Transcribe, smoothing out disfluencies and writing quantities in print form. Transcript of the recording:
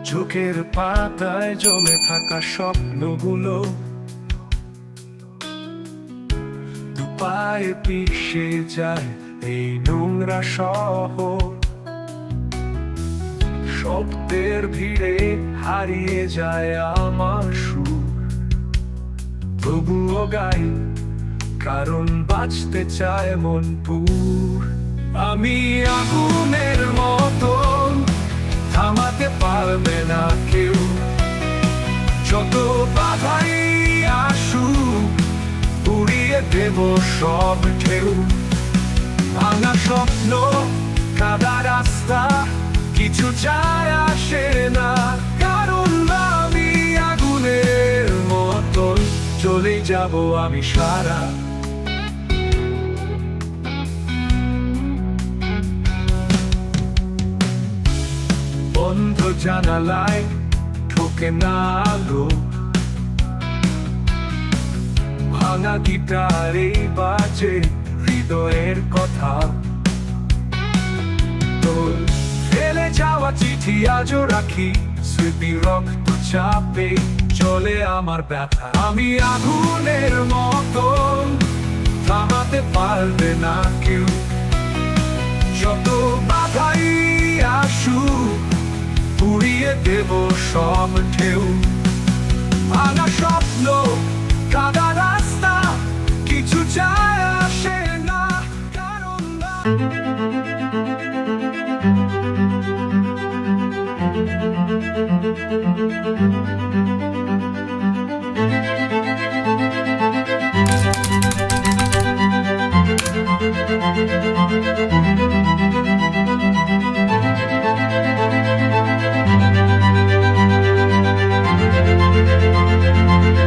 চোখের পাতায় জমে থাকা স্বপ্নগুলো দুপায়ে পিষে যায় এই নোংরা শহর। শব্দের ভিড়ে হারিয়ে যায় আমার সুর, তবুও গাই কারণ বাঁচতে চায় মন পুর। আমি আগুনের মতো, থামাতে পারবে না কেউ, যত বাধাই আসুক উড়িয়ে দেব সব ঢেউ। ভাঙা স্বপ্ন, কাদা রাস্তা, কিছু যায় আসে না, কারণ আমি আগুনের মতন চলে যাব আমি সারা। বন্ধ জানালায় ঢোকে না আলো, ভাঙা গিটারে বাজে হৃদয়ের কথা। তোর ফেলে যাওয়া চিঠি আজও রাখি, স্মৃতি রক্ত চাপে চলে আমার ব্যথা। আমি আগুনের মতো, থামাতে পারবে না কেউ, যত বাধাই আসুক উড়িয়ে দেব সব ঢেউ। ভাঙা স্বপ্ন, কাদা রাস্তা, কিছু চাই